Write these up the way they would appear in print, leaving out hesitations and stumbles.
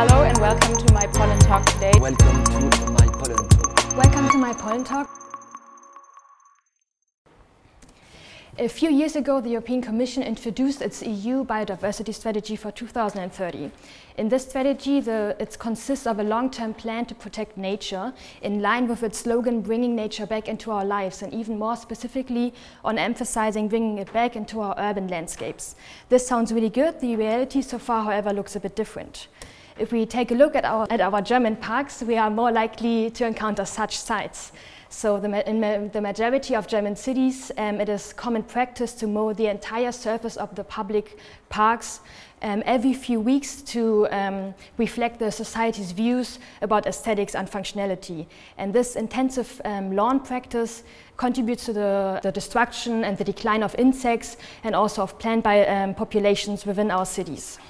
Hello and welcome to my pollen talk today. Welcome to my pollen talk. Welcome to my pollen talk. A few years ago, the European Commission introduced its EU biodiversity strategy for 2030. In this strategy, it consists of a long-term plan to protect nature in line with its slogan, bringing nature back into our lives, and even more specifically on emphasizing bringing it back into our urban landscapes. This sounds really good. The reality so far, however, looks a bit different. If we take a look at our German parks, we are more likely to encounter such sites. So in the majority of German cities, it is common practice to mow the entire surface of the public parks every few weeks to reflect the society's views about aesthetics and functionality. And this intensive lawn practice contributes to the destruction and the decline of insects and also of plant populations within our cities.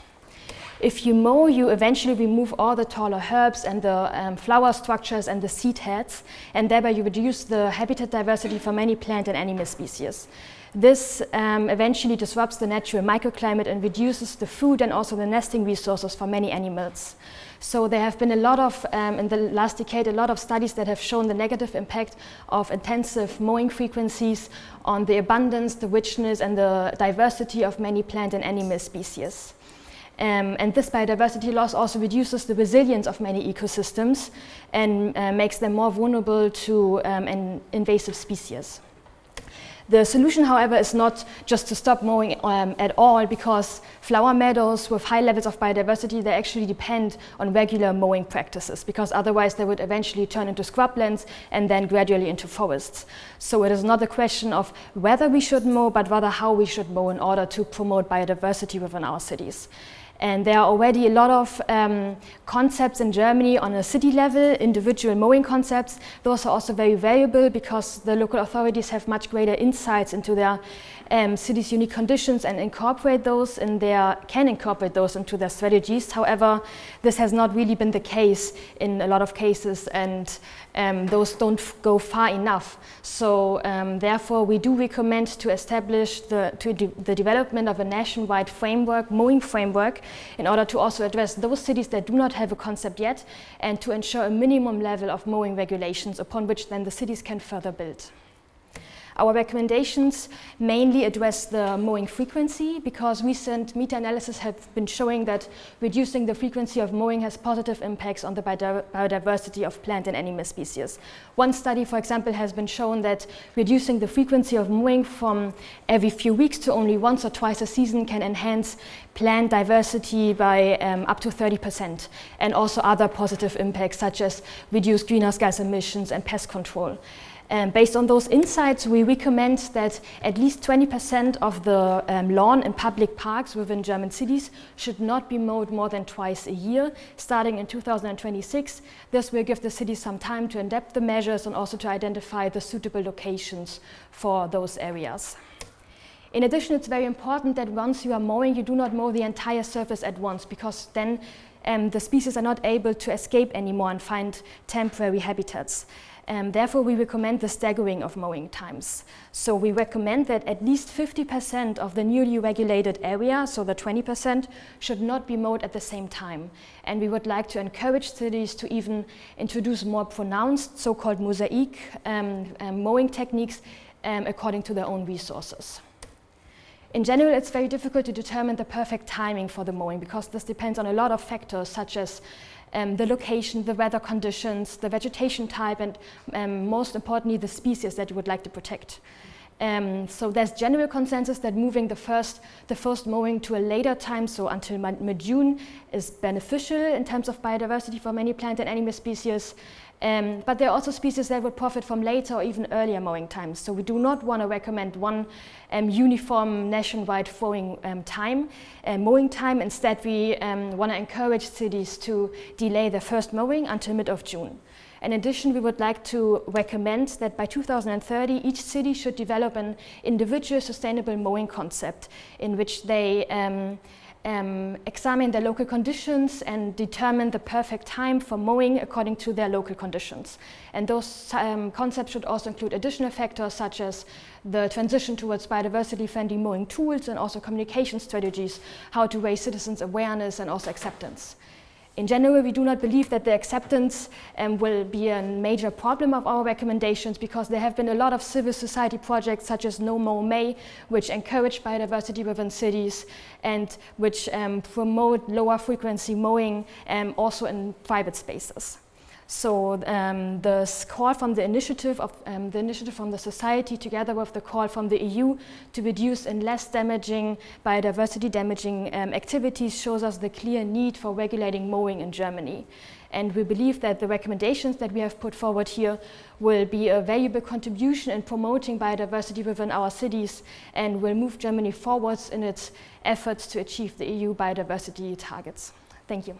If you mow, you eventually remove all the taller herbs and the flower structures and the seed heads, and thereby you reduce the habitat diversity for many plant and animal species. This eventually disrupts the natural microclimate and reduces the food and also the nesting resources for many animals. So there have been a lot of, in the last decade, a lot of studies that have shown the negative impact of intensive mowing frequencies on the abundance, the richness and the diversity of many plant and animal species. And this biodiversity loss also reduces the resilience of many ecosystems and makes them more vulnerable to invasive species. The solution, however, is not just to stop mowing at all, because flower meadows with high levels of biodiversity, they actually depend on regular mowing practices, because otherwise they would eventually turn into scrublands and then gradually into forests. So it is not a question of whether we should mow, but rather how we should mow in order to promote biodiversity within our cities. And there are already a lot of concepts in Germany on a city level, individual mowing concepts. Those are also very variable because the local authorities have much greater insights into their city's unique conditions and can incorporate those into their strategies. However, this has not really been the case in a lot of cases, and those don't go far enough. So therefore, we do recommend to establish the development of a nationwide framework, mowing framework, in order to also address those cities that do not have a concept yet, and to ensure a minimum level of mowing regulations upon which then the cities can further build. Our recommendations mainly address the mowing frequency, because recent meta-analysis have been showing that reducing the frequency of mowing has positive impacts on the biodiversity of plant and animal species. One study, for example, has been shown that reducing the frequency of mowing from every few weeks to only once or twice a season can enhance plant diversity by up to 30%, and also other positive impacts such as reduced greenhouse gas emissions and pest control. Based on those insights, we recommend that at least 20% of the lawn in public parks within German cities should not be mowed more than twice a year, starting in 2026. This will give the cities some time to adapt the measures and also to identify the suitable locations for those areas. In addition, it's very important that once you are mowing, you do not mow the entire surface at once, because then the species are not able to escape anymore and find temporary habitats. Therefore, we recommend the staggering of mowing times. So we recommend that at least 50% of the newly regulated area, so the 20%, should not be mowed at the same time. And we would like to encourage cities to even introduce more pronounced, so-called mosaic mowing techniques according to their own resources. In general, it's very difficult to determine the perfect timing for the mowing, because this depends on a lot of factors such as the location, the weather conditions, the vegetation type, and most importantly, the species that you would like to protect. So there's general consensus that moving the first mowing to a later time, so until mid-June, is beneficial in terms of biodiversity for many plant and animal species. But there are also species that would profit from later or even earlier mowing times. So we do not want to recommend one uniform nationwide mowing time. Instead, we want to encourage cities to delay their first mowing until mid of June. In addition, we would like to recommend that by 2030, each city should develop an individual sustainable mowing concept in which they examine their local conditions and determine the perfect time for mowing according to their local conditions. And those concepts should also include additional factors such as the transition towards biodiversity-friendly mowing tools and also communication strategies, how to raise citizens' awareness and also acceptance. In general, we do not believe that the acceptance will be a major problem of our recommendations, because there have been a lot of civil society projects such as No Mow May, which encourage biodiversity within cities and which promote lower frequency mowing also in private spaces. So the call from the initiative from the society, together with the call from the EU to reduce and less damaging biodiversity damaging activities, shows us the clear need for regulating mowing in Germany. And we believe that the recommendations that we have put forward here will be a valuable contribution in promoting biodiversity within our cities and will move Germany forwards in its efforts to achieve the EU biodiversity targets. Thank you.